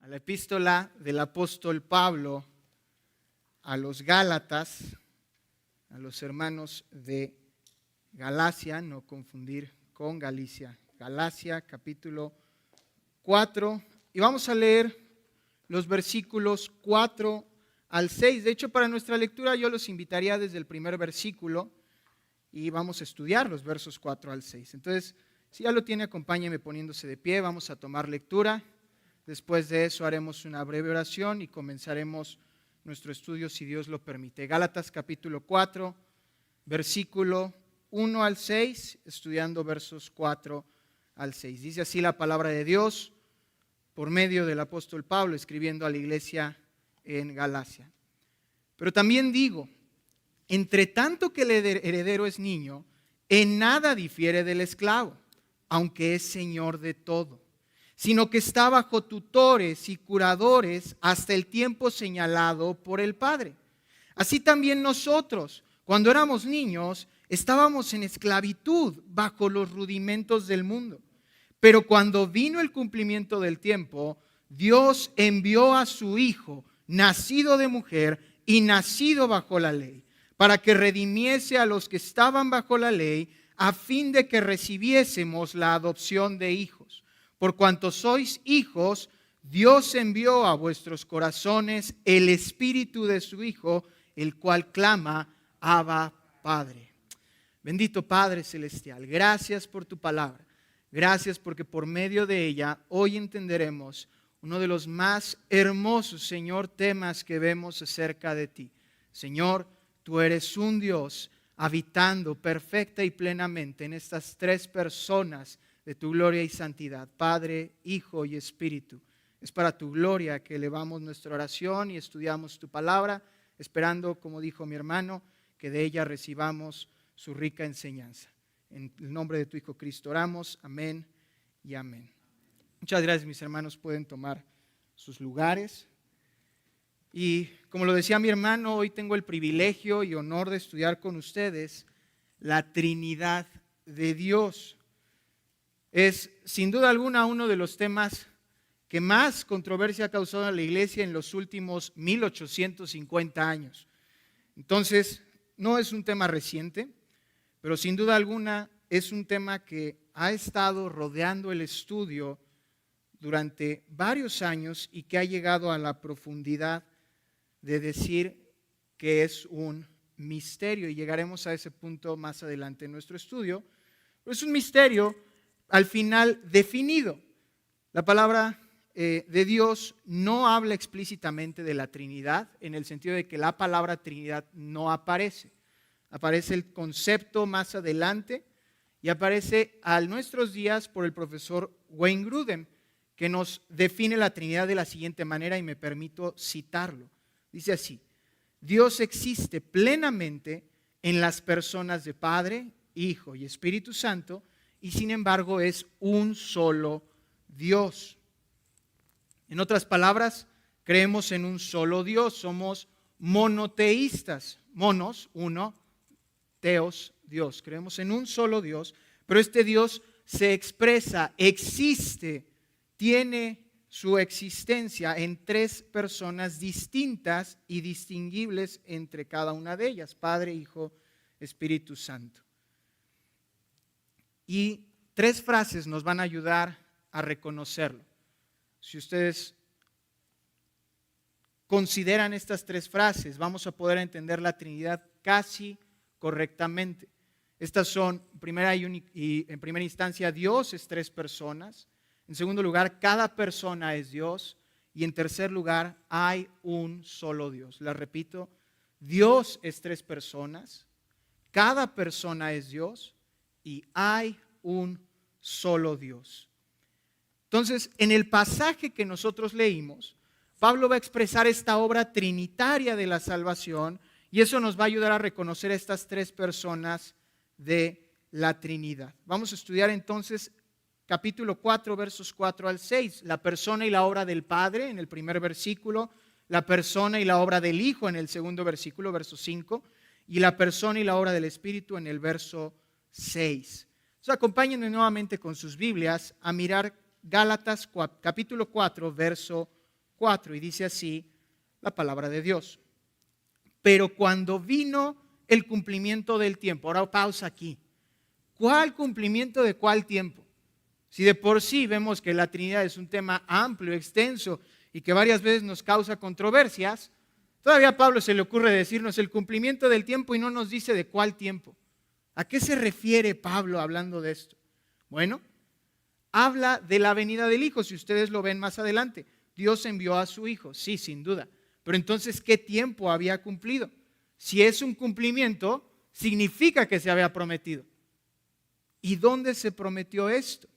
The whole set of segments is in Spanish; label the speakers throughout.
Speaker 1: la epístola del apóstol Pablo a los Gálatas, a los hermanos de Galacia, no confundir con Galicia. Galacia, capítulo 4, y vamos a leer los versículos 4 al 6. De hecho, para nuestra lectura yo los invitaría desde el primer versículo y vamos a estudiar los versos 4 al 6. Entonces, si ya lo tiene, acompáñeme poniéndose de pie, vamos a tomar lectura. Después de eso haremos una breve oración y comenzaremos nuestro estudio si Dios lo permite. Gálatas capítulo 4, versículo 1 al 6, estudiando versos 4 al 6. Dice así la palabra de Dios por medio del apóstol Pablo escribiendo a la iglesia en Galacia. Pero también digo, entre tanto que el heredero es niño, en nada difiere del esclavo, aunque es señor de todo, sino que está bajo tutores y curadores hasta el tiempo señalado por el Padre. Así también nosotros, cuando éramos niños, estábamos en esclavitud bajo los rudimentos del mundo. Pero cuando vino el cumplimiento del tiempo, Dios envió a su Hijo, nacido de mujer y nacido bajo la ley, para que redimiese a los que estaban bajo la ley, a fin de que recibiésemos la adopción de hijos. Por cuanto sois hijos, Dios envió a vuestros corazones el Espíritu de su Hijo, el cual clama, Abba, Padre. Bendito Padre Celestial, gracias por tu palabra. Gracias porque por medio de ella hoy entenderemos uno de los más hermosos, Señor, temas que vemos acerca de ti. Señor, tú eres un Dios habitando perfecta y plenamente en estas tres personas de tu gloria y santidad, Padre, Hijo y Espíritu. Es para tu gloria que elevamos nuestra oración y estudiamos tu palabra, esperando, como dijo mi hermano, que de ella recibamos su rica enseñanza. En el nombre de tu Hijo Cristo oramos, amén y amén. Muchas gracias, mis hermanos, pueden tomar sus lugares. Y como lo decía mi hermano, hoy tengo el privilegio y honor de estudiar con ustedes la Trinidad de Dios. Es sin duda alguna uno de los temas que más controversia ha causado en la iglesia en los últimos 1850 años. Entonces, no es un tema reciente, pero sin duda alguna es un tema que ha estado rodeando el estudio durante varios años y que ha llegado a la profundidad de decir que es un misterio, y llegaremos a ese punto más adelante en nuestro estudio. Pero es un misterio al final definido. La palabra de Dios no habla explícitamente de la Trinidad, en el sentido de que la palabra Trinidad no aparece. Aparece el concepto más adelante y aparece a nuestros días por el profesor Wayne Grudem, que nos define la Trinidad de la siguiente manera, y me permito citarlo. Dice así: Dios existe plenamente en las personas de Padre, Hijo y Espíritu Santo, y sin embargo es un solo Dios. En otras palabras, creemos en un solo Dios, somos monoteístas. Monos, uno, teos, Dios. Creemos en un solo Dios, pero este Dios se expresa, existe, tiene su existencia en tres personas distintas y distinguibles entre cada una de ellas: Padre, Hijo, Espíritu Santo. Y tres frases nos van a ayudar a reconocerlo. Si ustedes consideran estas tres frases, vamos a poder entender la Trinidad casi correctamente. Estas son, en primera instancia, Dios es tres personas. En segundo lugar, cada persona es Dios. Y en tercer lugar, hay un solo Dios. La repito, Dios es tres personas, cada persona es Dios y hay un solo Dios. Entonces, en el pasaje que nosotros leímos, Pablo va a expresar esta obra trinitaria de la salvación, y eso nos va a ayudar a reconocer estas tres personas de la Trinidad. Vamos a estudiar entonces capítulo 4, versos 4 al 6, la persona y la obra del Padre en el primer versículo, la persona y la obra del Hijo en el segundo versículo, verso 5, y la persona y la obra del Espíritu en el verso 6. Entonces, acompáñenme nuevamente con sus Biblias a mirar Gálatas capítulo 4, verso 4, y dice así la palabra de Dios. Pero cuando vino el cumplimiento del tiempo, ahora pausa aquí. ¿Cuál cumplimiento de cuál tiempo? Si de por sí vemos que la Trinidad es un tema amplio, extenso y que varias veces nos causa controversias, todavía a Pablo se le ocurre decirnos el cumplimiento del tiempo y no nos dice de cuál tiempo. ¿A qué se refiere Pablo hablando de esto? Bueno, habla de la venida del Hijo, si ustedes lo ven más adelante. Dios envió a su Hijo, sí, sin duda. Pero entonces, ¿qué tiempo había cumplido? Si es un cumplimiento, significa que se había prometido. ¿Y dónde se prometió esto?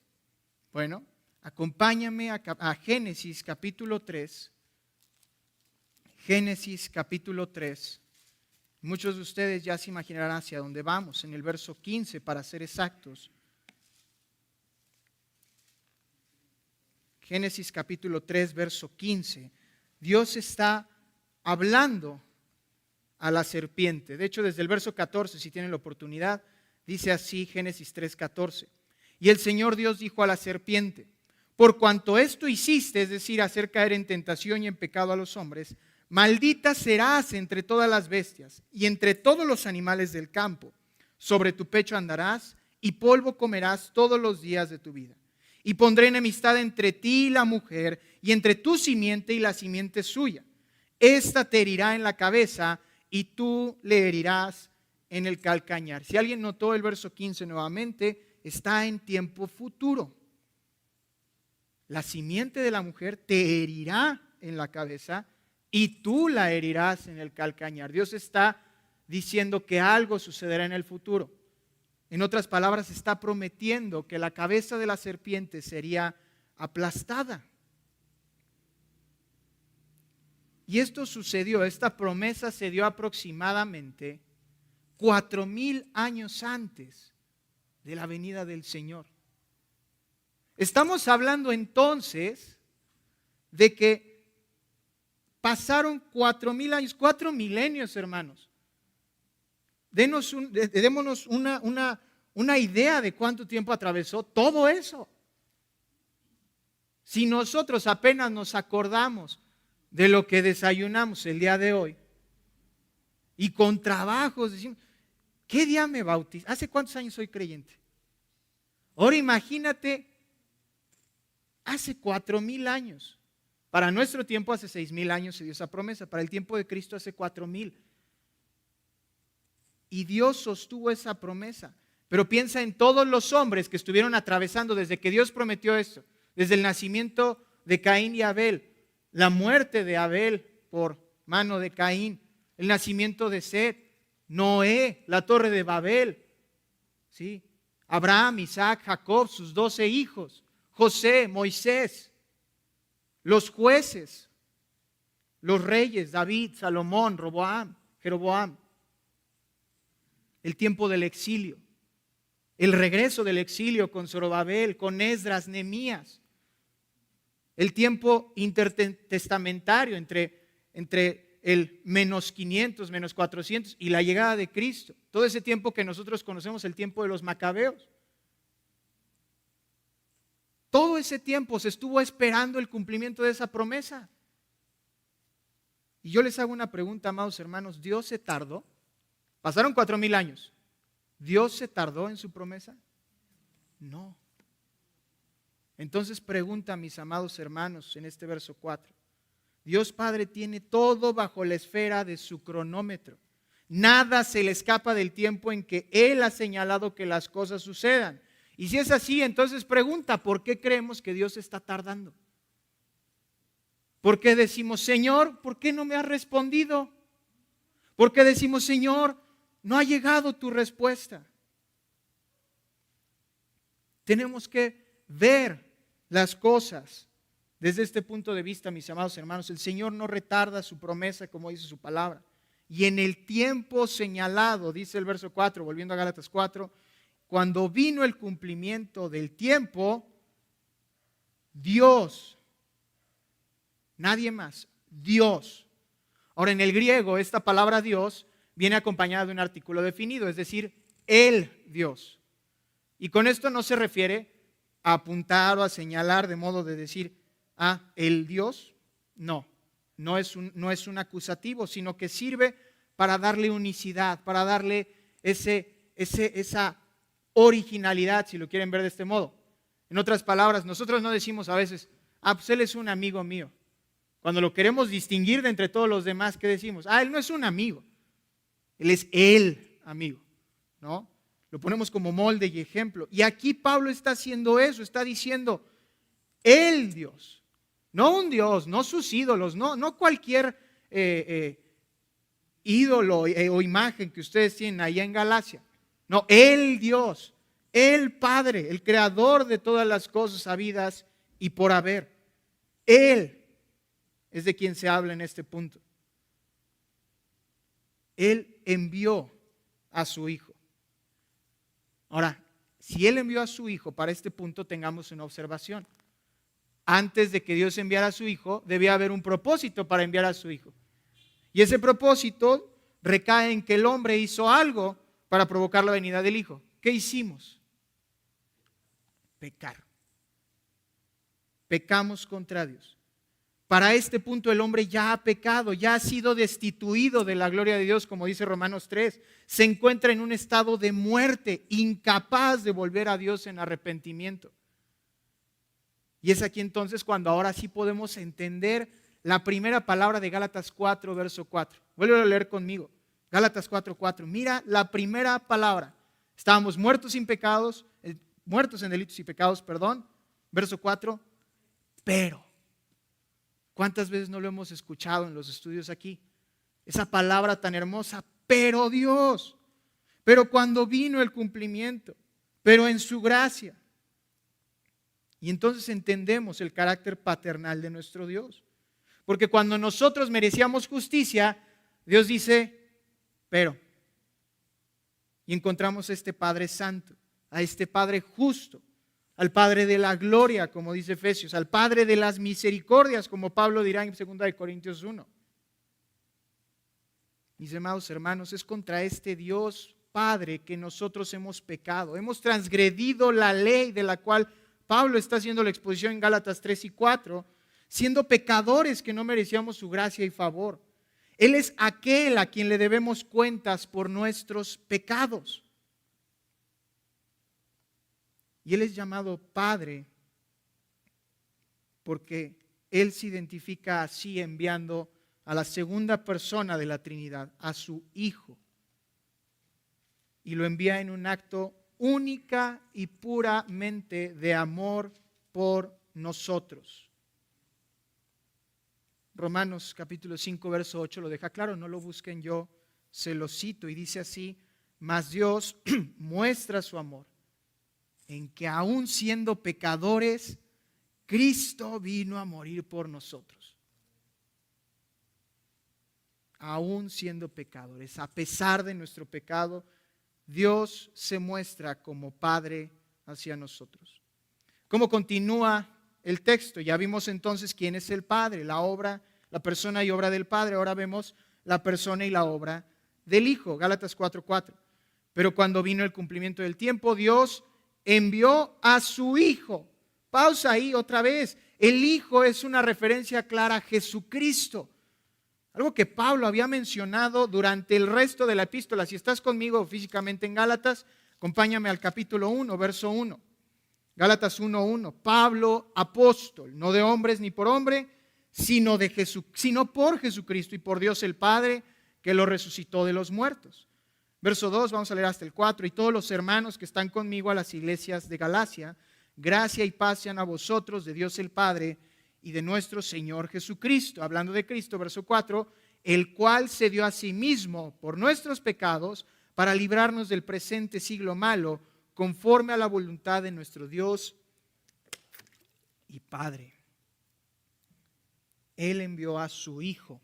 Speaker 1: Bueno, acompáñame a Génesis capítulo 3. Génesis capítulo 3. Muchos de ustedes ya se imaginarán hacia dónde vamos, en el verso 15 para ser exactos. Génesis capítulo 3, verso 15. Dios está hablando a la serpiente. De hecho, desde el verso 14, si tienen la oportunidad, dice así Génesis 3, 14. Y el Señor Dios dijo a la serpiente: por cuanto esto hiciste, es decir, hacer caer en tentación y en pecado a los hombres, maldita serás entre todas las bestias y entre todos los animales del campo. Sobre tu pecho andarás y polvo comerás todos los días de tu vida. Y pondré enemistad entre ti y la mujer, y entre tu simiente y la simiente suya. Esta te herirá en la cabeza y tú le herirás en el calcañar. Si alguien notó el verso 15 nuevamente, está en tiempo futuro. La simiente de la mujer te herirá en la cabeza y tú la herirás en el calcañar. Dios está diciendo que algo sucederá en el futuro. En otras palabras, está prometiendo que la cabeza de la serpiente sería aplastada. Y esto sucedió, esta promesa se dio aproximadamente 4,000 años antes de la venida del Señor. Estamos hablando entonces de que pasaron 4,000 años, 4 milenios, hermanos. Démonos una idea de cuánto tiempo atravesó todo eso. Si nosotros apenas nos acordamos de lo que desayunamos el día de hoy y con trabajos decimos, ¿qué día me bautizo? ¿Hace cuántos años soy creyente? Ahora imagínate, hace 4,000 años. Para nuestro tiempo hace 6,000 años se dio esa promesa. Para el tiempo de Cristo hace 4,000. Y Dios sostuvo esa promesa. Pero piensa en todos los hombres que estuvieron atravesando desde que Dios prometió esto. Desde el nacimiento de Caín y Abel, la muerte de Abel por mano de Caín, el nacimiento de Set, Noé, la torre de Babel, ¿sí? Abraham, Isaac, Jacob, sus 12 hijos, José, Moisés, los jueces, los reyes, David, Salomón, Roboam, Jeroboam, el tiempo del exilio, el regreso del exilio con Zorobabel, con Esdras, Nehemías, el tiempo intertestamentario entre el menos 500, menos 400 y la llegada de Cristo. Todo ese tiempo que nosotros conocemos, el tiempo de los macabeos. Todo ese tiempo se estuvo esperando el cumplimiento de esa promesa. Y yo les hago una pregunta, amados hermanos, ¿Dios se tardó? Pasaron 4,000 años. ¿Dios se tardó en su promesa? No. Entonces pregunta, mis amados hermanos, en este verso 4. Dios Padre tiene todo bajo la esfera de su cronómetro. Nada se le escapa del tiempo en que Él ha señalado que las cosas sucedan. Y si es así, entonces pregunta, ¿por qué creemos que Dios está tardando? ¿Por qué decimos, Señor, ¿por qué no me has respondido? ¿Por qué decimos, Señor, no ha llegado tu respuesta? Tenemos que ver las cosas desde este punto de vista, mis amados hermanos. El Señor no retarda su promesa, como dice su palabra. Y en el tiempo señalado, dice el verso 4, volviendo a Gálatas 4, cuando vino el cumplimiento del tiempo, Dios, nadie más, Dios. Ahora, en el griego, esta palabra Dios viene acompañada de un artículo definido, es decir, el Dios. Y con esto no se refiere a apuntar o a señalar de modo de decir, el Dios, No es un acusativo, sino que sirve para darle unicidad, para darle esa originalidad, si lo quieren ver de este modo. En otras palabras, nosotros no decimos a veces, pues él es un amigo mío. Cuando lo queremos distinguir de entre todos los demás, ¿qué decimos? Él no es un amigo, él es el amigo, ¿no? Lo ponemos como molde y ejemplo. Y aquí Pablo está haciendo eso, está diciendo, el Dios, no un Dios, no sus ídolos, no cualquier ídolo o imagen que ustedes tienen allá en Galacia. No, el Dios, el Padre, el creador de todas las cosas habidas y por haber. Él es de quien se habla en este punto. Él envió a su Hijo. Ahora, si Él envió a su Hijo, para este punto tengamos una observación. Antes de que Dios enviara a su Hijo, debía haber un propósito para enviar a su Hijo. Y ese propósito recae en que el hombre hizo algo para provocar la venida del Hijo. ¿Qué hicimos? Pecar. Pecamos contra Dios. Para este punto el hombre ya ha pecado, ya ha sido destituido de la gloria de Dios, como dice Romanos 3. Se encuentra en un estado de muerte, incapaz de volver a Dios en arrepentimiento. Y es aquí entonces cuando ahora sí podemos entender la primera palabra de Gálatas 4, verso 4. Vuelve a leer conmigo. Gálatas 4, 4. Mira la primera palabra. Estábamos muertos en delitos y pecados, perdón. Verso 4. Pero. ¿Cuántas veces no lo hemos escuchado en los estudios aquí? Esa palabra tan hermosa, pero Dios. Pero cuando vino el cumplimiento, pero en su gracia. Y entonces entendemos el carácter paternal de nuestro Dios. Porque cuando nosotros merecíamos justicia, Dios dice, pero. Y encontramos a este Padre Santo, a este Padre justo, al Padre de la gloria, como dice Efesios, al Padre de las misericordias, como Pablo dirá en 2 Corintios 1. Mis amados hermanos, es contra este Dios Padre que nosotros hemos pecado. Hemos transgredido la ley de la cual Pablo está haciendo la exposición en Gálatas 3 y 4, siendo pecadores que no merecíamos su gracia y favor. Él es aquel a quien le debemos cuentas por nuestros pecados. Y Él es llamado Padre porque Él se identifica así enviando a la segunda persona de la Trinidad, a su Hijo. Y lo envía en un acto única y puramente de amor por nosotros. Romanos capítulo 5, verso 8 lo deja claro, no lo busquen, yo se lo cito y dice así, mas Dios muestra su amor en que aún siendo pecadores, Cristo vino a morir por nosotros. Aún siendo pecadores, a pesar de nuestro pecado, Dios se muestra como Padre hacia nosotros. ¿Cómo continúa el texto? Ya vimos entonces quién es el Padre, la obra, la persona y obra del Padre. Ahora vemos la persona y la obra del Hijo. Gálatas 4:4. Pero cuando vino el cumplimiento del tiempo, Dios envió a su Hijo. Pausa ahí otra vez. El Hijo es una referencia clara a Jesucristo. Algo que Pablo había mencionado durante el resto de la epístola. Si estás conmigo físicamente en Gálatas, acompáñame al capítulo 1, verso 1. Gálatas 1:1. Pablo, apóstol, no de hombres ni por hombre, sino por Jesucristo y por Dios el Padre, que lo resucitó de los muertos. Verso 2, vamos a leer hasta el 4. Y todos los hermanos que están conmigo a las iglesias de Galacia, gracia y paz sean a vosotros de Dios el Padre y de nuestro Señor Jesucristo. Hablando de Cristo, verso 4, el cual se dio a sí mismo por nuestros pecados para librarnos del presente siglo malo, conforme a la voluntad de nuestro Dios y Padre. Él envió a su Hijo.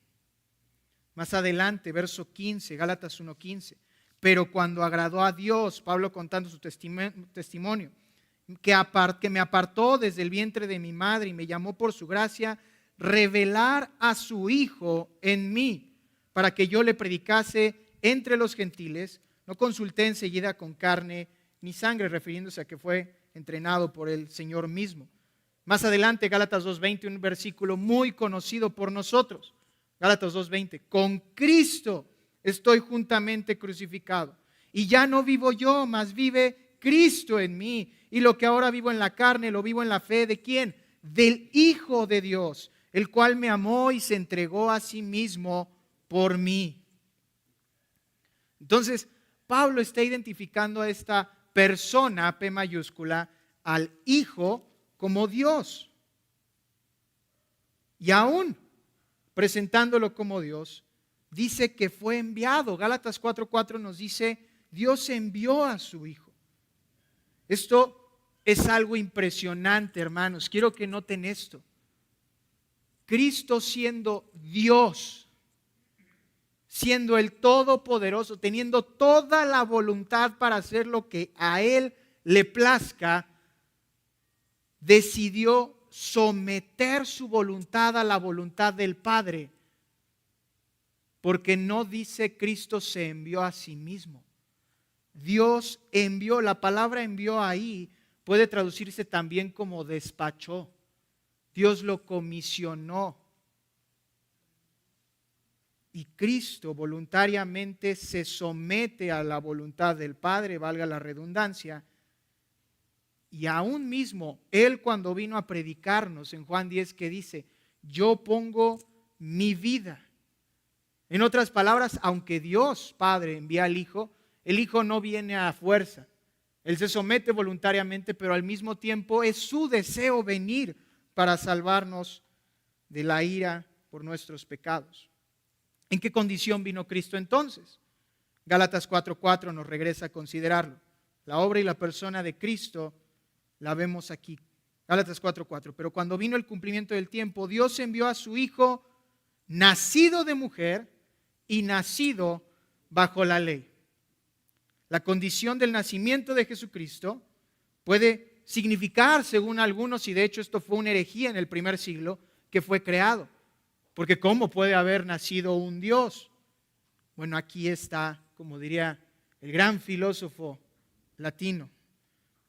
Speaker 1: Más adelante, verso 15, Gálatas 1:15. Pero cuando agradó a Dios, Pablo contando su testimonio, que me apartó desde el vientre de mi madre y me llamó por su gracia, revelar a su Hijo en mí, para que yo le predicase entre los gentiles, no consulté enseguida con carne ni sangre, refiriéndose a que fue entrenado por el Señor mismo. Más adelante, Gálatas 2:20, un versículo muy conocido por nosotros. Gálatas 2:20, con Cristo estoy juntamente crucificado. Y ya no vivo yo, mas vive Cristo en mí. Y lo que ahora vivo en la carne, lo vivo en la fe. ¿De quién? Del Hijo de Dios, el cual me amó y se entregó a sí mismo por mí. Entonces, Pablo está identificando a esta persona, P mayúscula, al Hijo como Dios. Y aún presentándolo como Dios, dice que fue enviado. Gálatas 4:4 nos dice, Dios envió a su Hijo. Esto es algo impresionante, hermanos. Quiero que noten esto. Cristo siendo Dios, siendo el Todopoderoso, teniendo toda la voluntad para hacer lo que a Él le plazca, decidió someter su voluntad a la voluntad del Padre, porque no dice Cristo se envió a sí mismo. Dios envió, la palabra envió ahí puede traducirse también como despachó. Dios lo comisionó. Y Cristo voluntariamente se somete a la voluntad del Padre, valga la redundancia. Y aún mismo, Él cuando vino a predicarnos en Juan 10, que dice, yo pongo mi vida. En otras palabras, aunque Dios Padre envía al Hijo, el Hijo no viene a fuerza. Él se somete voluntariamente, pero al mismo tiempo es su deseo venir para salvarnos de la ira por nuestros pecados. ¿En qué condición vino Cristo entonces? Gálatas 4:4 nos regresa a considerarlo. La obra y la persona de Cristo la vemos aquí. Gálatas 4:4. Pero cuando vino el cumplimiento del tiempo, Dios envió a su Hijo, nacido de mujer y nacido bajo la ley. La condición del nacimiento de Jesucristo puede significar, según algunos, y de hecho esto fue una herejía en el primer siglo, que fue creado. Porque ¿cómo puede haber nacido un Dios? Bueno, aquí está, como diría el gran filósofo latino.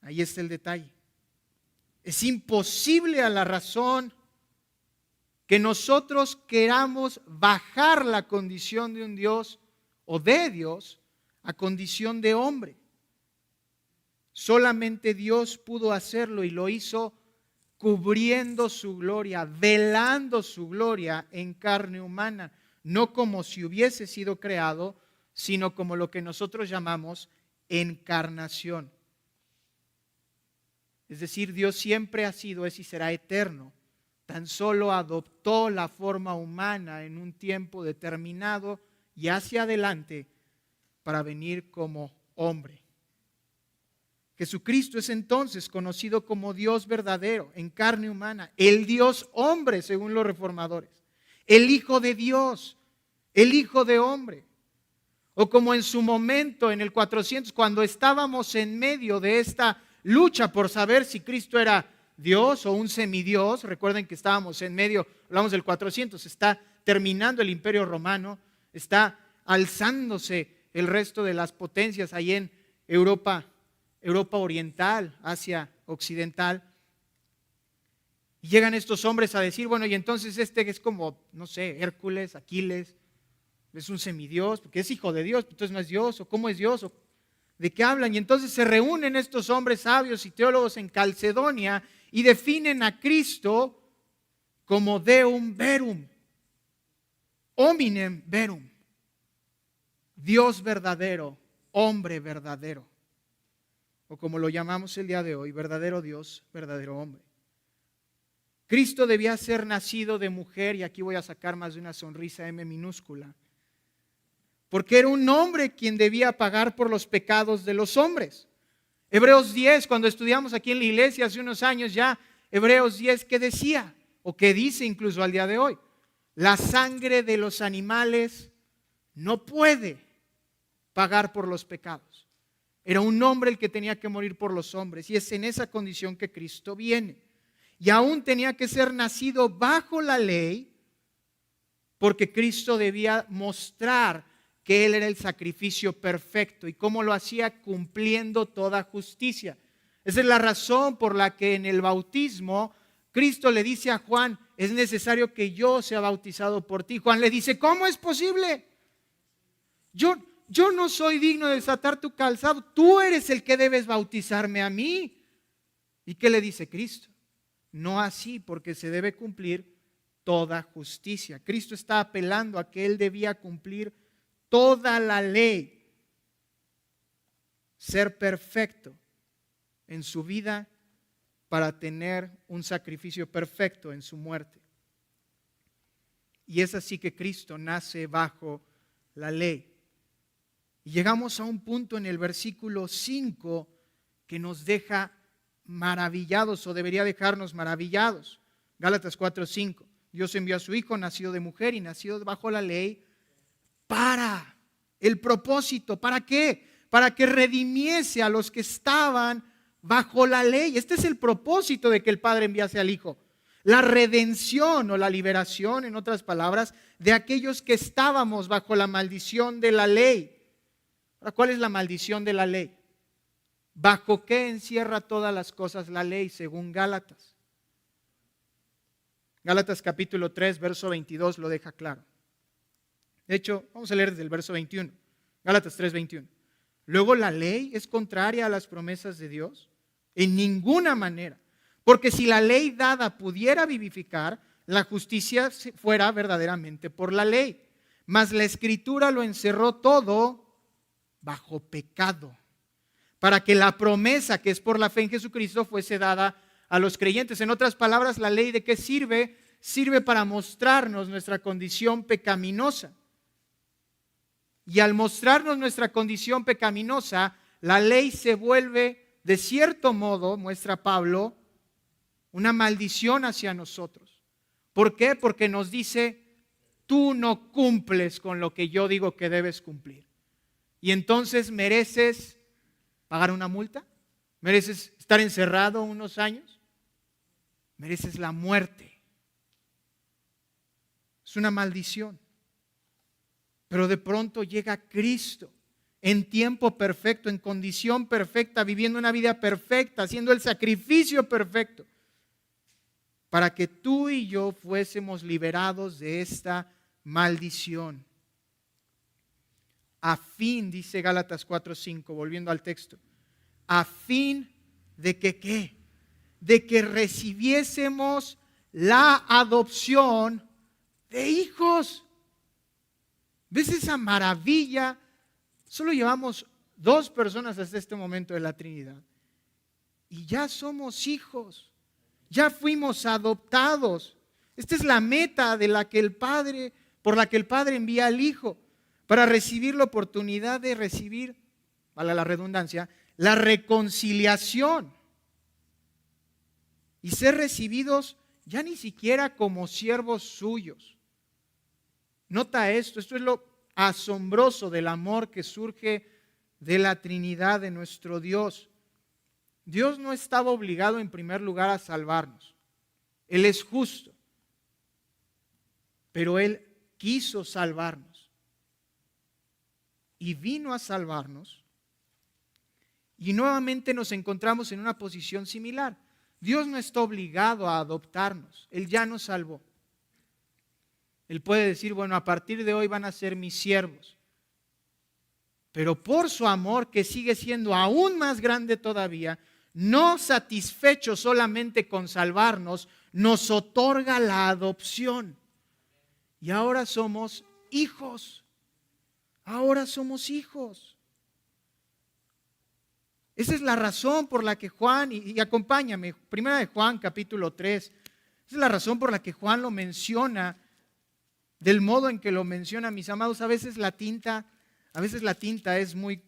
Speaker 1: Ahí está el detalle. Es imposible a la razón que nosotros queramos bajar la condición de un Dios o de Dios a condición de hombre. Solamente Dios pudo hacerlo y lo hizo cubriendo su gloria, velando su gloria en carne humana, no como si hubiese sido creado, sino como lo que nosotros llamamos encarnación. Es decir, Dios siempre ha sido, es y será eterno. Tan solo adoptó la forma humana en un tiempo determinado y hacia adelante para venir como hombre. Jesucristo es entonces conocido como Dios verdadero, en carne humana, el Dios hombre, según los reformadores, el Hijo de Dios, el Hijo de hombre. O como en su momento, en el 400, cuando estábamos en medio de esta lucha por saber si Cristo era Dios o un semidios. Recuerden que estábamos en medio, hablamos del 400, está terminando el Imperio Romano, está alzándose el resto de las potencias ahí en Europa oriental, Asia occidental. Y llegan estos hombres a decir, bueno, y entonces este es como, no sé, Hércules, Aquiles, es un semidios, porque es hijo de Dios, entonces no es Dios, o cómo es Dios, o de qué hablan. Y entonces se reúnen estos hombres sabios y teólogos en Calcedonia y definen a Cristo como Deum Verum, hominem verum, Dios verdadero, hombre verdadero, o como lo llamamos el día de hoy, verdadero Dios, verdadero hombre. Cristo debía ser nacido de mujer, y aquí voy a sacar más de una sonrisa M minúscula, porque era un hombre quien debía pagar por los pecados de los hombres. Hebreos 10, cuando estudiamos aquí en la iglesia hace unos años ya, Hebreos 10, ¿qué decía? O qué dice incluso al día de hoy. La sangre de los animales no puede pagar por los pecados. Era un hombre el que tenía que morir por los hombres, y es en esa condición que Cristo viene. Y aún tenía que ser nacido bajo la ley, porque Cristo debía mostrar que Él era el sacrificio perfecto. ¿Y cómo lo hacía? Cumpliendo toda justicia. Esa es la razón por la que en el bautismo Cristo le dice a Juan, es necesario que yo sea bautizado por ti. Juan le dice, ¿cómo es posible? Yo no soy digno de desatar tu calzado, tú eres el que debes bautizarme a mí. ¿Y qué le dice Cristo? No así, porque se debe cumplir toda justicia. Cristo está apelando a que Él debía cumplir toda la ley, ser perfecto en su vida para tener un sacrificio perfecto en su muerte. Y es así que Cristo nace bajo la ley. Y llegamos a un punto en el versículo 5 que nos deja maravillados, o debería dejarnos maravillados. Gálatas 4:5. Dios envió a su Hijo, nacido de mujer y nacido bajo la ley, para el propósito. ¿Para qué? Para que redimiese a los que estaban bajo la ley. Este es el propósito de que el Padre enviase al Hijo. La redención o la liberación, en otras palabras, de aquellos que estábamos bajo la maldición de la ley. Ahora, ¿cuál es la maldición de la ley? ¿Bajo qué encierra todas las cosas la ley según Gálatas? Gálatas capítulo 3, verso 22 lo deja claro. De hecho, vamos a leer desde el verso 21. Gálatas 3, 21. Luego, ¿la ley es contraria a las promesas de Dios? En ninguna manera. Porque si la ley dada pudiera vivificar, la justicia fuera verdaderamente por la ley. Mas la Escritura lo encerró todo bajo pecado, para que la promesa que es por la fe en Jesucristo fuese dada a los creyentes. En otras palabras, ¿la ley de qué sirve? Sirve para mostrarnos nuestra condición pecaminosa. Y al mostrarnos nuestra condición pecaminosa, la ley se vuelve, de cierto modo, muestra Pablo, una maldición hacia nosotros. ¿Por qué? Porque nos dice, tú no cumples con lo que yo digo que debes cumplir. Y entonces mereces pagar una multa, mereces estar encerrado unos años, mereces la muerte. Es una maldición. Pero de pronto llega Cristo en tiempo perfecto, en condición perfecta, viviendo una vida perfecta, haciendo el sacrificio perfecto, para que tú y yo fuésemos liberados de esta maldición. A fin, dice Gálatas 4:5, volviendo al texto, a fin de que ¿qué? De que recibiésemos la adopción de hijos. ¿Ves esa maravilla? Solo llevamos 2 personas hasta este momento de la Trinidad y ya somos hijos, ya fuimos adoptados. Esta es la meta por la que el Padre envía al Hijo, para recibir la oportunidad de recibir, vale la redundancia, la reconciliación y ser recibidos ya ni siquiera como siervos suyos. Nota esto es lo asombroso del amor que surge de la Trinidad de nuestro Dios. Dios no estaba obligado en primer lugar a salvarnos. Él es justo, pero Él quiso salvarnos. Y vino a salvarnos, y nuevamente nos encontramos en una posición similar. Dios no está obligado a adoptarnos, Él ya nos salvó. Él puede decir, bueno, a partir de hoy van a ser mis siervos. Pero por su amor, que sigue siendo aún más grande todavía, no satisfecho solamente con salvarnos, nos otorga la adopción. Y ahora somos hijos. Ahora somos hijos. Esa es la razón por la que Juan, y acompáñame, primera de Juan capítulo 3, esa es la razón por la que Juan lo menciona del modo en que lo menciona, mis amados. A veces la tinta es muy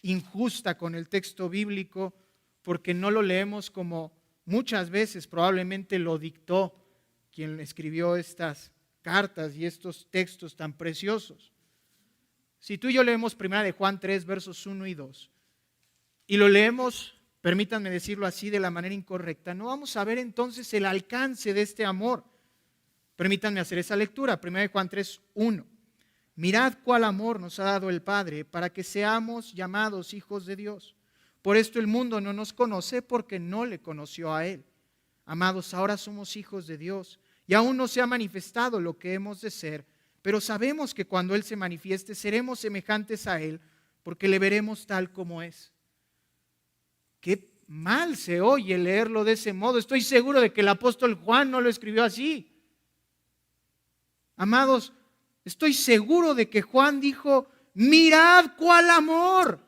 Speaker 1: injusta con el texto bíblico porque no lo leemos como muchas veces probablemente lo dictó quien escribió estas cartas y estos textos tan preciosos. Si tú y yo leemos primera de Juan 3, versos 1 y 2, y lo leemos, permítanme decirlo así, de la manera incorrecta, no vamos a ver entonces el alcance de este amor. Permítanme hacer esa lectura, primera de Juan 3, 1. Mirad cuál amor nos ha dado el Padre para que seamos llamados hijos de Dios. Por esto el mundo no nos conoce porque no le conoció a Él. Amados, ahora somos hijos de Dios y aún no se ha manifestado lo que hemos de ser, pero sabemos que cuando Él se manifieste seremos semejantes a Él porque le veremos tal como es. Qué mal se oye leerlo de ese modo. Estoy seguro de que el apóstol Juan no lo escribió así. Amados, estoy seguro de que Juan dijo, mirad cuál amor.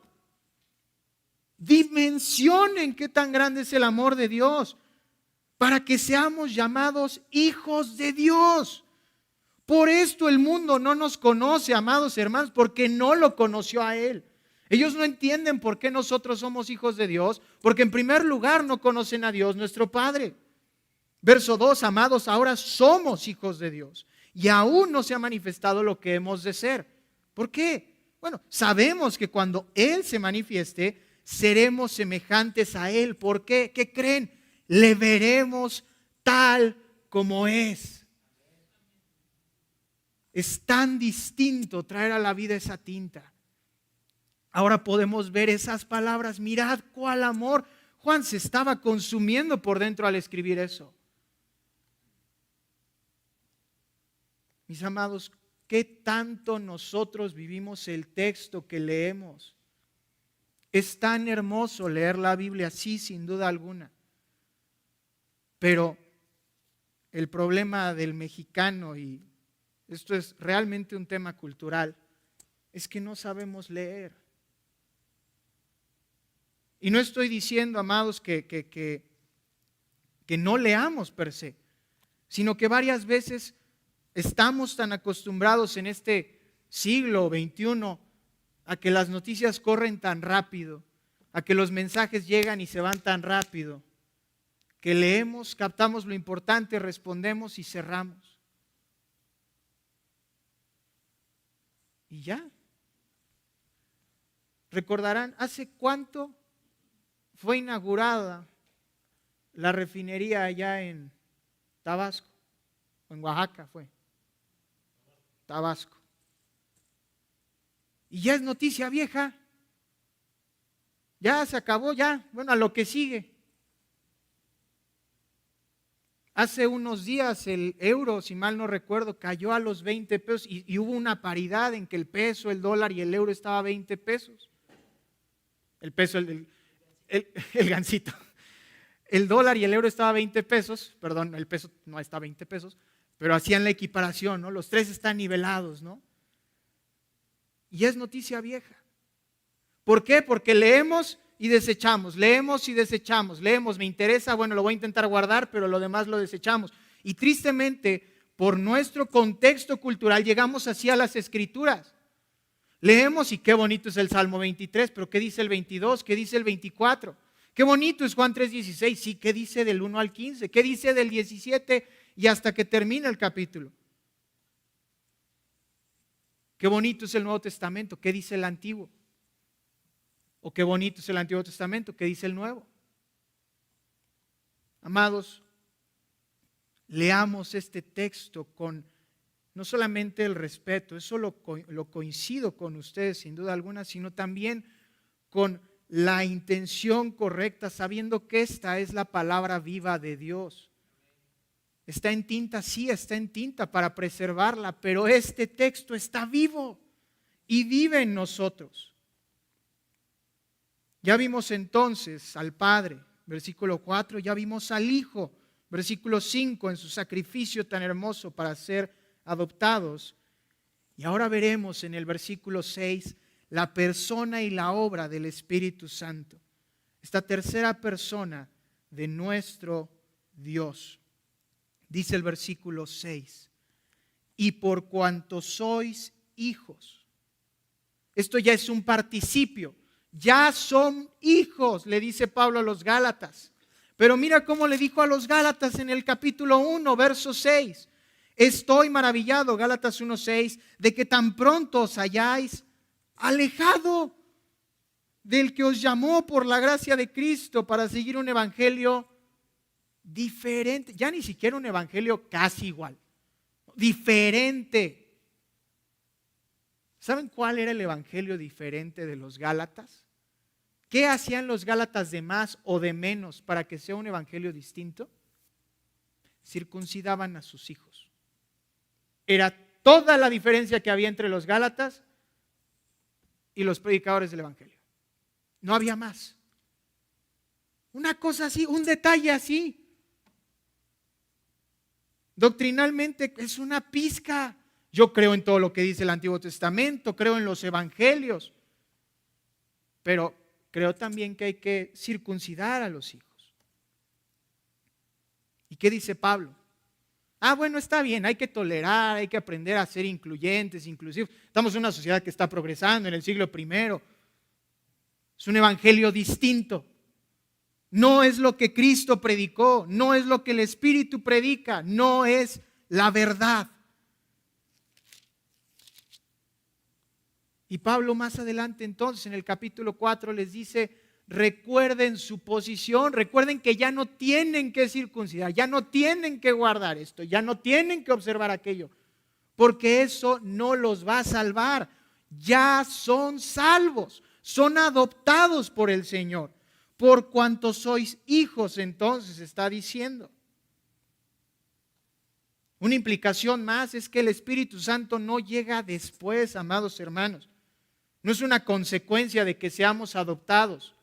Speaker 1: Dimensionen qué tan grande es el amor de Dios para que seamos llamados hijos de Dios. Por esto el mundo no nos conoce, amados hermanos, porque no lo conoció a Él. Ellos no entienden por qué nosotros somos hijos de Dios, porque en primer lugar no conocen a Dios nuestro Padre. Verso 2, amados, ahora somos hijos de Dios y aún no se ha manifestado lo que hemos de ser. ¿Por qué? Bueno, sabemos que cuando Él se manifieste, seremos semejantes a Él. ¿Por qué? ¿Qué creen? Le veremos tal como es. Es tan distinto traer a la vida esa tinta. Ahora podemos ver esas palabras. Mirad cuál amor. Juan se estaba consumiendo por dentro al escribir eso. Mis amados, ¿qué tanto nosotros vivimos el texto que leemos? Es tan hermoso leer la Biblia, sí, sin duda alguna. Pero el problema del mexicano, y esto es realmente un tema cultural, es que no sabemos leer. Y no estoy diciendo, amados, que no leamos per se, sino que varias veces estamos tan acostumbrados en este siglo XXI a que las noticias corren tan rápido, a que los mensajes llegan y se van tan rápido, que leemos, captamos lo importante, respondemos y cerramos. Y ya. Recordarán, ¿hace cuánto fue inaugurada la refinería allá en Tabasco? O en Oaxaca fue. Tabasco. Y ya es noticia vieja. Ya se acabó, ya. Bueno, a lo que sigue. Hace unos días el euro, si mal no recuerdo, cayó a los 20 pesos y hubo una paridad en que el peso, el dólar y el euro estaba a 20 pesos. El peso, el gansito. El dólar y el euro estaba a 20 pesos, perdón, el peso no está a 20 pesos, pero hacían la equiparación, ¿no? Los tres están nivelados, ¿no? Y es noticia vieja. ¿Por qué? Porque leemos y desechamos, leemos y desechamos, leemos, me interesa, bueno, lo voy a intentar guardar, pero lo demás lo desechamos. Y tristemente, por nuestro contexto cultural, llegamos así a las Escrituras. Leemos y qué bonito es el Salmo 23, pero ¿qué dice el 22? ¿Qué dice el 24? Qué bonito es Juan 3:16, sí, ¿qué dice del 1 al 15? ¿Qué dice del 17 y hasta que termina el capítulo? Qué bonito es el Nuevo Testamento, ¿qué dice el Antiguo? O qué bonito es el Antiguo Testamento, ¿qué dice el Nuevo? Amados, leamos este texto con no solamente el respeto, eso lo coincido con ustedes sin duda alguna, sino también con la intención correcta, sabiendo que esta es la palabra viva de Dios. Está en tinta, sí, está en tinta para preservarla, pero este texto está vivo y vive en nosotros. Ya vimos entonces al Padre, versículo 4, ya vimos al Hijo, versículo 5, en su sacrificio tan hermoso para ser adoptados. Y ahora veremos en el versículo 6 la persona y la obra del Espíritu Santo, esta tercera persona de nuestro Dios. Dice el versículo 6, y por cuanto sois hijos. Esto ya es un participio. Ya son hijos, le dice Pablo a los Gálatas. Pero mira cómo le dijo a los Gálatas en el capítulo 1, verso 6. Estoy maravillado, Gálatas 1:6, de que tan pronto os hayáis alejado del que os llamó por la gracia de Cristo para seguir un evangelio diferente. Ya ni siquiera un evangelio casi igual, diferente. ¿Saben cuál era el evangelio diferente de los Gálatas? ¿Qué hacían los Gálatas de más o de menos para que sea un evangelio distinto? circuncidaban a sus hijos. Era toda la diferencia que había entre los gálatas y los predicadores del evangelio. No había más. Una cosa así, un detalle así. Doctrinalmente es una pizca. Yo creo en todo lo que dice el Antiguo Testamento, creo en los evangelios, pero creo también que hay que circuncidar a los hijos. ¿Y qué dice Pablo? Bueno, está bien, hay que tolerar, hay que aprender a ser incluyentes, inclusivos. Estamos en una sociedad que está progresando en el siglo I. Es un evangelio distinto. No es lo que Cristo predicó, no es lo que el Espíritu predica, no es la verdad. Y Pablo más adelante entonces en el capítulo 4 les dice, recuerden su posición, recuerden que ya no tienen que circuncidar, ya no tienen que guardar esto, ya no tienen que observar aquello, porque eso no los va a salvar. Ya son salvos, son adoptados por el Señor. Por cuanto sois hijos, entonces está diciendo. Una implicación más es que el Espíritu Santo no llega después, amados hermanos. No es una consecuencia de que seamos adoptados.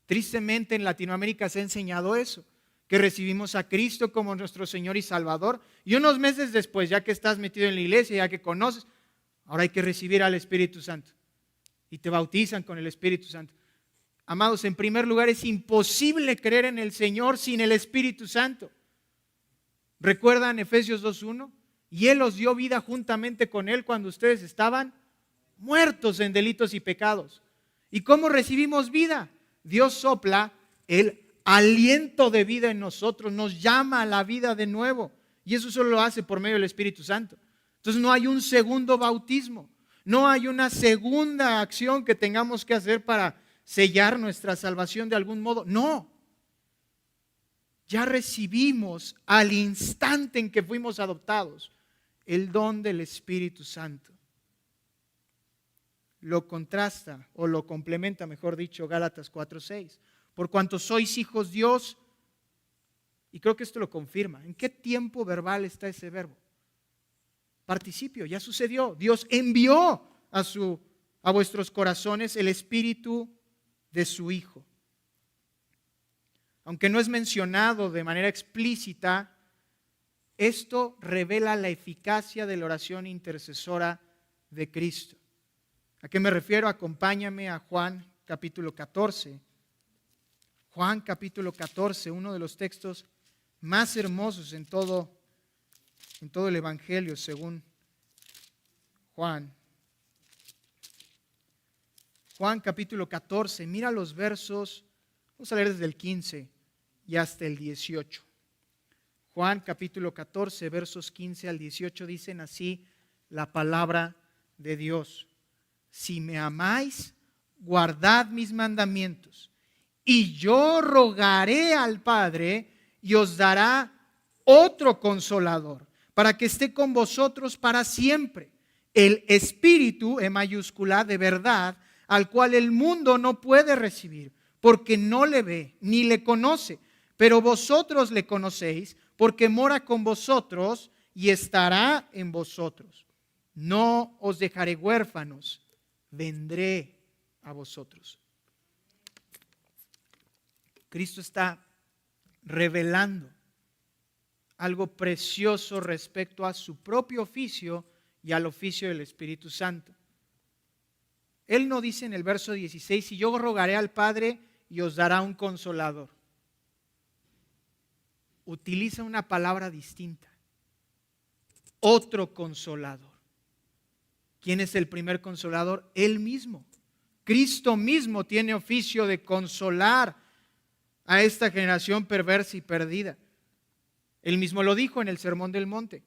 Speaker 1: Tristemente en Latinoamérica se ha enseñado eso, que recibimos a Cristo como nuestro Señor y Salvador, y unos meses después, ya que estás metido en la iglesia, ya que conoces, ahora hay que recibir al Espíritu Santo. Y te bautizan con el Espíritu Santo. Amados, en primer lugar, es imposible creer en el Señor sin el Espíritu Santo. ¿Recuerdan Efesios 2:1? Y Él os dio vida juntamente con Él cuando ustedes estaban muertos en delitos y pecados. ¿Y cómo recibimos vida? Dios sopla el aliento de vida en nosotros, nos llama a la vida de nuevo. Y eso solo lo hace por medio del Espíritu Santo. Entonces no hay un segundo bautismo, no hay una segunda acción que tengamos que hacer para sellar nuestra salvación de algún modo. No. Ya recibimos al instante en que fuimos adoptados el don del Espíritu Santo. Lo contrasta o lo complementa, mejor dicho, Gálatas 4:6. Por cuanto sois hijos Dios, y creo que esto lo confirma. ¿En qué tiempo verbal está ese verbo? Participio, ya sucedió. Dios envió a vuestros corazones el Espíritu de su Hijo. Aunque no es mencionado de manera explícita, esto revela la eficacia de la oración intercesora de Cristo. ¿A qué me refiero? Acompáñame a Juan capítulo 14. Juan capítulo 14, uno de los textos más hermosos en todo el Evangelio según Juan. Juan capítulo 14, mira los versos, vamos a leer desde el 15 y hasta el 18. Juan capítulo 14, versos 15 al 18 dicen así la palabra de Dios. Si me amáis, guardad mis mandamientos, y yo rogaré al Padre y os dará otro consolador, para que esté con vosotros para siempre. El Espíritu, en mayúscula, de verdad, al cual el mundo no puede recibir, porque no le ve ni le conoce, pero vosotros le conocéis, porque mora con vosotros y estará en vosotros. No os dejaré huérfanos, vendré a vosotros. Cristo está revelando algo precioso respecto a su propio oficio y al oficio del Espíritu Santo. Él no dice en el verso 16, y yo rogaré al Padre y os dará un consolador. Utiliza una palabra distinta. Otro consolador. ¿Quién es el primer consolador? Él mismo. Cristo mismo tiene oficio de consolar a esta generación perversa y perdida. Él mismo lo dijo en el Sermón del Monte.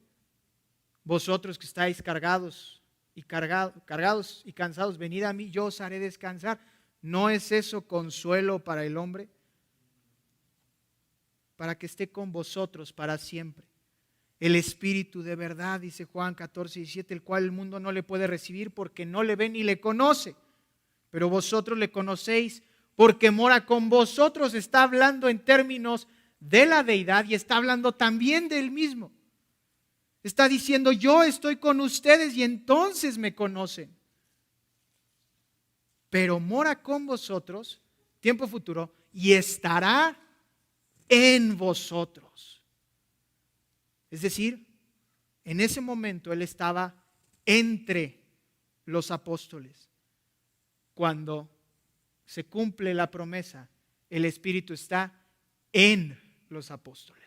Speaker 1: Vosotros que estáis cargados y cansados, venid a mí, yo os haré descansar. ¿No es eso consuelo para el hombre? Para que esté con vosotros para siempre. El Espíritu de verdad, dice Juan 14:17, el cual el mundo no le puede recibir porque no le ve ni le conoce. Pero vosotros le conocéis porque mora con vosotros. Está hablando en términos de la deidad y está hablando también de Él mismo. Está diciendo, yo estoy con ustedes y entonces me conocen. Pero mora con vosotros, tiempo futuro, y estará en vosotros. Es decir, en ese momento Él estaba entre los apóstoles. Cuando se cumple la promesa, el Espíritu está en los apóstoles.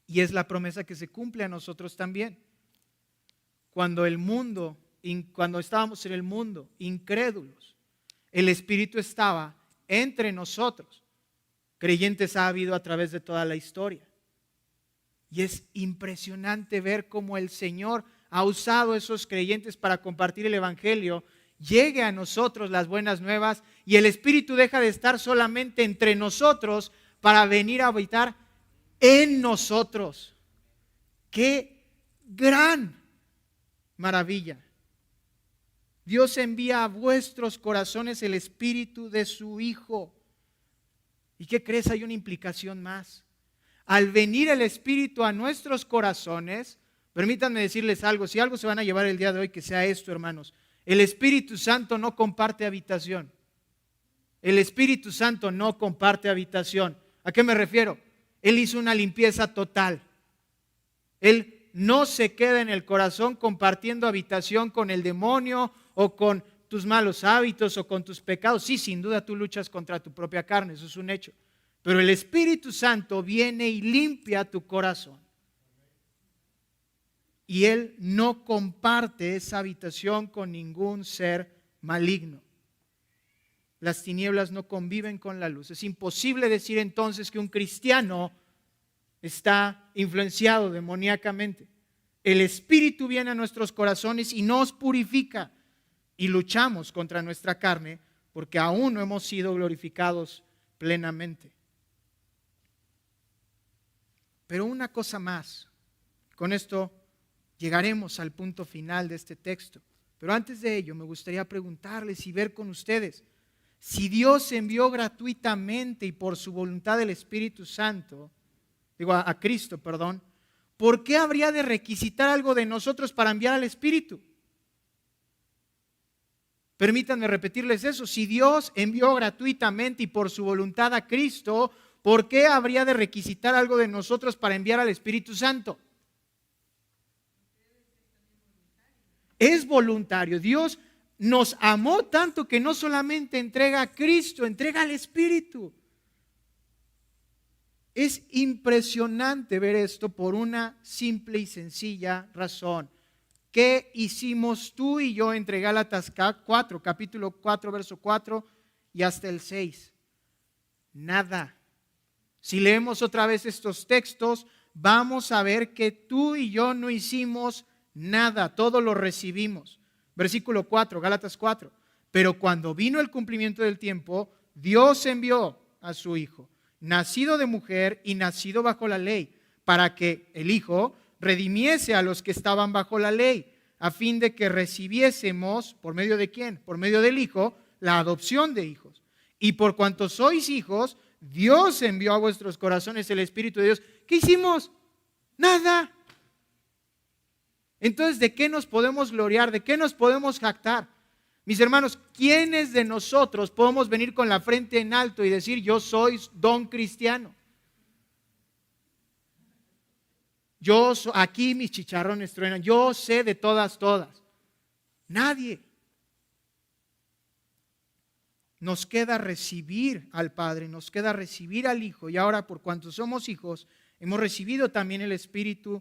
Speaker 1: Y es la promesa que se cumple a nosotros también. Cuando estábamos en el mundo, incrédulos, el Espíritu estaba entre nosotros. Creyentes ha habido a través de toda la historia. Y es impresionante ver cómo el Señor ha usado esos creyentes para compartir el Evangelio. Llegue a nosotros las buenas nuevas y el Espíritu deja de estar solamente entre nosotros para venir a habitar en nosotros. ¡Qué gran maravilla! Dios envía a vuestros corazones el Espíritu de su Hijo. ¿Y qué crees? Hay una implicación más. Al venir el Espíritu a nuestros corazones, permítanme decirles algo, si algo se van a llevar el día de hoy, que sea esto, hermanos. El Espíritu Santo no comparte habitación. El Espíritu Santo no comparte habitación. ¿A qué me refiero? Él hizo una limpieza total. Él no se queda en el corazón compartiendo habitación con el demonio o con tus malos hábitos o con tus pecados. Sí, sin duda tú luchas contra tu propia carne, eso es un hecho. Pero el Espíritu Santo viene y limpia tu corazón. Y Él no comparte esa habitación con ningún ser maligno. Las tinieblas no conviven con la luz. Es imposible decir entonces que un cristiano está influenciado demoníacamente. El Espíritu viene a nuestros corazones y nos purifica. Y luchamos contra nuestra carne porque aún no hemos sido glorificados plenamente. Pero una cosa más, con esto llegaremos al punto final de este texto. Pero antes de ello me gustaría preguntarles y ver con ustedes, si Dios envió gratuitamente y por su voluntad del Espíritu Santo, a Cristo, perdón, ¿por qué habría de requisitar algo de nosotros para enviar al Espíritu? Permítanme repetirles eso, si Dios envió gratuitamente y por su voluntad a Cristo, ¿por qué habría de requisitar algo de nosotros para enviar al Espíritu Santo? Es voluntario. Dios nos amó tanto que no solamente entrega a Cristo, entrega al Espíritu. Es impresionante ver esto por una simple y sencilla razón. ¿Qué hicimos tú y yo entre Gálatas 4, capítulo 4, verso 4 y hasta el 6? Nada. Si leemos otra vez estos textos, vamos a ver que tú y yo no hicimos nada, todo lo recibimos. Versículo 4, Gálatas 4. Pero cuando vino el cumplimiento del tiempo, Dios envió a su Hijo, nacido de mujer y nacido bajo la ley, para que el Hijo redimiese a los que estaban bajo la ley, a fin de que recibiésemos, ¿por medio de quién? Por medio del Hijo, la adopción de hijos. Y por cuanto sois hijos, Dios envió a vuestros corazones el Espíritu de Dios. ¿Qué hicimos? Nada. Entonces, ¿de qué nos podemos gloriar? ¿De qué nos podemos jactar? Mis hermanos, ¿quiénes de nosotros podemos venir con la frente en alto y decir, yo soy don cristiano? Aquí mis chicharrones truenan, yo sé de todas. Nadie. Nos queda recibir al Padre, nos queda recibir al Hijo, y ahora por cuanto somos hijos, hemos recibido también el Espíritu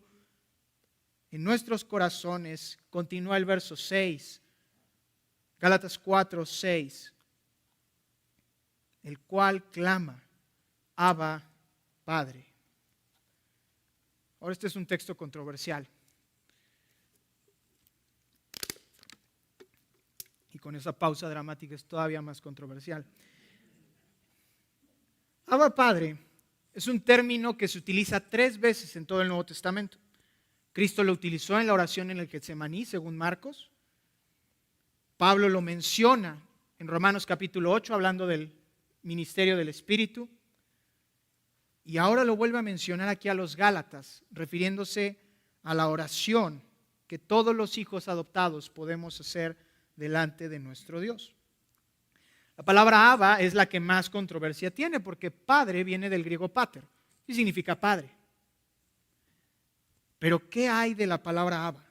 Speaker 1: en nuestros corazones. Continúa el verso 6, Gálatas 4, 6, el cual clama, Abba, Padre. Ahora este es un texto controversial. Y con esa pausa dramática es todavía más controversial. Abba Padre es un término que se utiliza 3 veces en todo el Nuevo Testamento. Cristo lo utilizó en la oración en el Getsemaní, según Marcos. Pablo lo menciona en Romanos capítulo 8, hablando del ministerio del Espíritu. Y ahora lo vuelve a mencionar aquí a los Gálatas, refiriéndose a la oración que todos los hijos adoptados podemos hacer delante de nuestro Dios. La palabra Abba es la que más controversia tiene, porque padre viene del griego pater y significa padre. Pero ¿qué hay de la palabra Abba?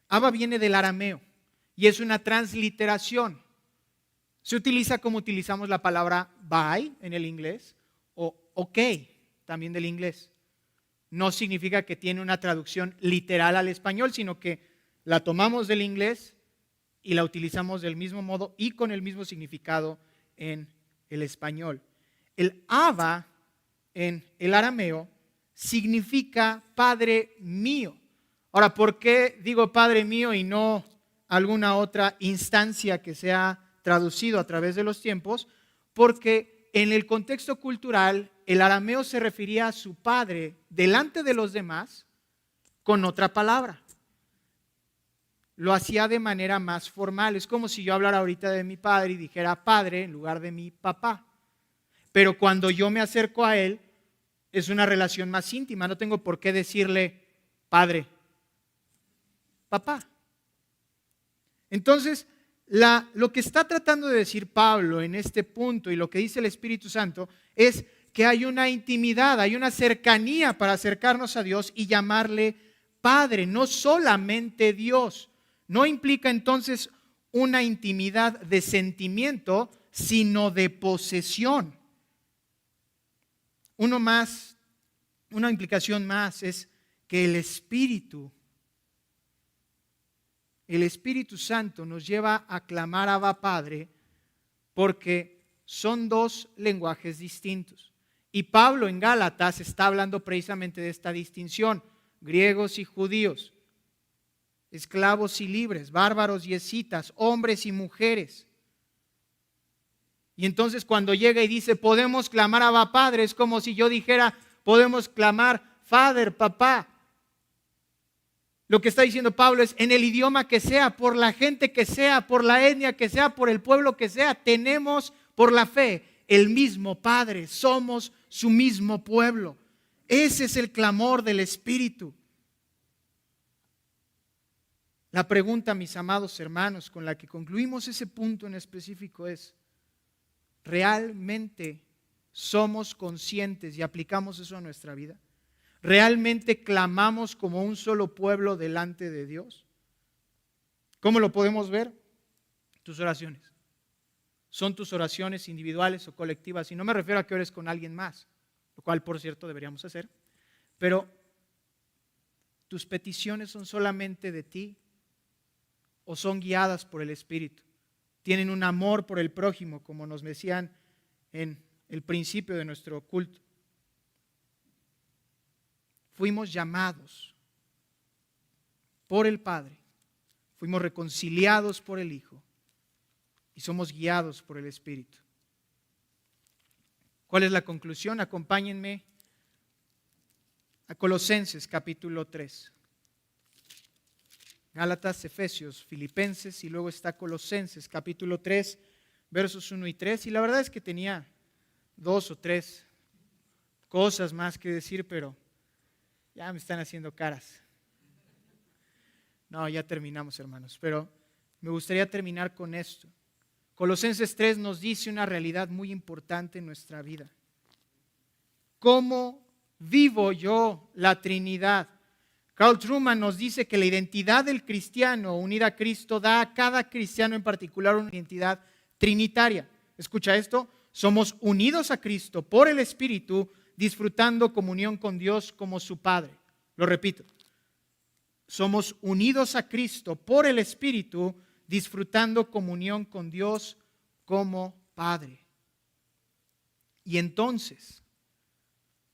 Speaker 1: Abba viene del arameo y es una transliteración. Se utiliza como utilizamos la palabra bye en el inglés o ok también del inglés. No significa que tiene una traducción literal al español, sino que la tomamos del inglés y la utilizamos del mismo modo y con el mismo significado en el español. El Abba en el arameo significa Padre mío. Ahora, ¿por qué digo Padre mío y no alguna otra instancia que se ha traducido a través de los tiempos? Porque en el contexto cultural, el arameo se refería a su padre delante de los demás con otra palabra. Lo hacía de manera más formal. Es como si yo hablara ahorita de mi padre y dijera padre en lugar de mi papá. Pero cuando yo me acerco a él, es una relación más íntima. No tengo por qué decirle padre, papá. Entonces, lo que está tratando de decir Pablo en este punto y lo que dice el Espíritu Santo es que hay una intimidad, hay una cercanía para acercarnos a Dios y llamarle Padre, no solamente Dios. No implica entonces una intimidad de sentimiento, sino de posesión. Una implicación más es que el Espíritu Santo nos lleva a clamar a Abba Padre porque son dos lenguajes distintos. Y Pablo en Gálatas está hablando precisamente de esta distinción, griegos y judíos, esclavos y libres, bárbaros y escitas, hombres y mujeres. Y entonces cuando llega y dice, podemos clamar a Abba Padre, es como si yo dijera, podemos clamar Father, papá. Lo que está diciendo Pablo es, en el idioma que sea, por la gente que sea, por la etnia que sea, por el pueblo que sea, tenemos por la fe el mismo Padre, somos su mismo pueblo. Ese es el clamor del Espíritu. La pregunta, mis amados hermanos, con la que concluimos ese punto en específico es, ¿realmente somos conscientes y aplicamos eso a nuestra vida? ¿Realmente clamamos como un solo pueblo delante de Dios? ¿Cómo lo podemos ver? Tus oraciones. Son tus oraciones individuales o colectivas. Y no me refiero a que ores con alguien más, lo cual, por cierto, deberíamos hacer. Pero, ¿tus peticiones son solamente de ti o son guiadas por el Espíritu? ¿Tienen un amor por el prójimo, como nos decían en el principio de nuestro culto? Fuimos llamados por el Padre, fuimos reconciliados por el Hijo y somos guiados por el Espíritu. ¿Cuál es la conclusión? Acompáñenme a Colosenses capítulo 3. Gálatas, Efesios, Filipenses y luego está Colosenses capítulo 3, versos 1 y 3. Y la verdad es que tenía 2 o 3 cosas más que decir, pero ya me están haciendo caras. No, ya terminamos, hermanos, pero me gustaría terminar con esto. Colosenses 3 nos dice una realidad muy importante en nuestra vida. ¿Cómo vivo yo la Trinidad? Carl Truman nos dice que la identidad del cristiano unida a Cristo da a cada cristiano en particular una identidad trinitaria. Escucha esto, somos unidos a Cristo por el Espíritu, disfrutando comunión con Dios como su Padre. Lo repito, somos unidos a Cristo por el Espíritu, disfrutando comunión con Dios como Padre. Y entonces,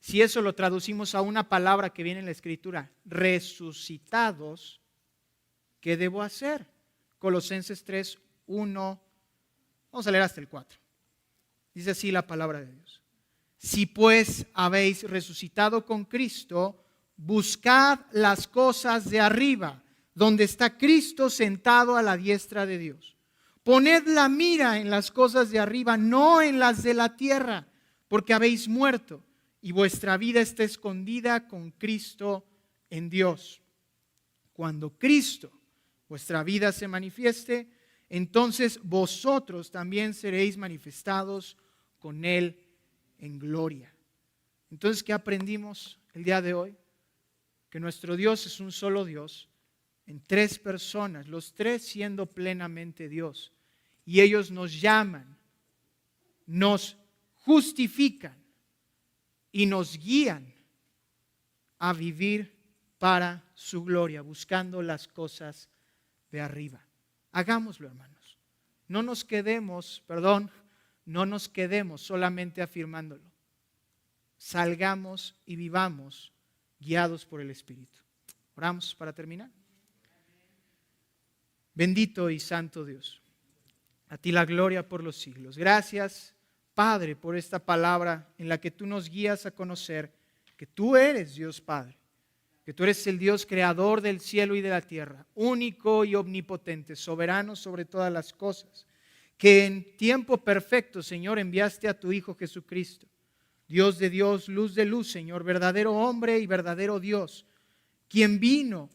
Speaker 1: si eso lo traducimos a una palabra que viene en la Escritura, resucitados, ¿qué debo hacer? Colosenses 3, 1, vamos a leer hasta el 4. Dice así la palabra de Dios. Si pues habéis resucitado con Cristo, buscad las cosas de arriba, donde está Cristo sentado a la diestra de Dios. Poned la mira en las cosas de arriba, no en las de la tierra, porque habéis muerto y vuestra vida está escondida con Cristo en Dios. Cuando Cristo, vuestra vida, se manifieste, entonces vosotros también seréis manifestados con Él en gloria. Entonces, ¿qué aprendimos el día de hoy? Que nuestro Dios es un solo Dios, en tres personas, los tres siendo plenamente Dios. Y ellos nos llaman, nos justifican y nos guían a vivir para su gloria, buscando las cosas de arriba. Hagámoslo, hermanos. No nos quedemos solamente afirmándolo. Salgamos y vivamos guiados por el Espíritu. Oramos para terminar. Bendito y santo Dios, a ti la gloria por los siglos. Gracias, Padre, por esta palabra en la que tú nos guías a conocer que tú eres Dios Padre, que tú eres el Dios creador del cielo y de la tierra, único y omnipotente, soberano sobre todas las cosas, que en tiempo perfecto, Señor, enviaste a tu Hijo Jesucristo, Dios de Dios, luz de luz, Señor, verdadero hombre y verdadero Dios, quien vino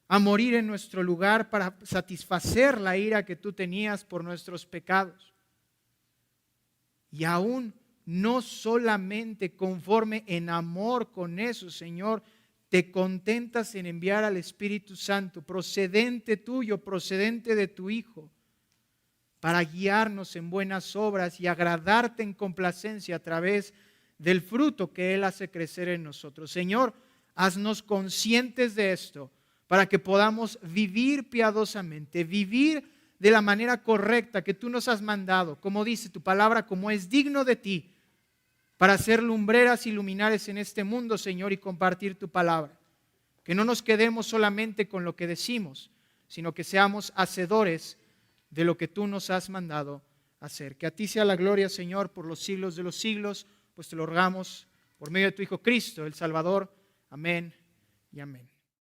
Speaker 1: a morir en nuestro lugar para satisfacer la ira que tú tenías por nuestros pecados. Y aún no solamente conforme en amor con eso, Señor, te contentas en enviar al Espíritu Santo, procedente tuyo, procedente de tu Hijo, para guiarnos en buenas obras y agradarte en complacencia a través del fruto que Él hace crecer en nosotros. Señor, haznos conscientes de esto, para que podamos vivir piadosamente, vivir de la manera correcta que tú nos has mandado, como dice tu palabra, como es digno de ti, para ser lumbreras y luminares en este mundo, Señor, y compartir tu palabra. Que no nos quedemos solamente con lo que decimos, sino que seamos hacedores de lo que tú nos has mandado hacer. Que a ti sea la gloria, Señor, por los siglos de los siglos, pues te lo rogamos por medio de tu Hijo Cristo, el Salvador. Amén y amén.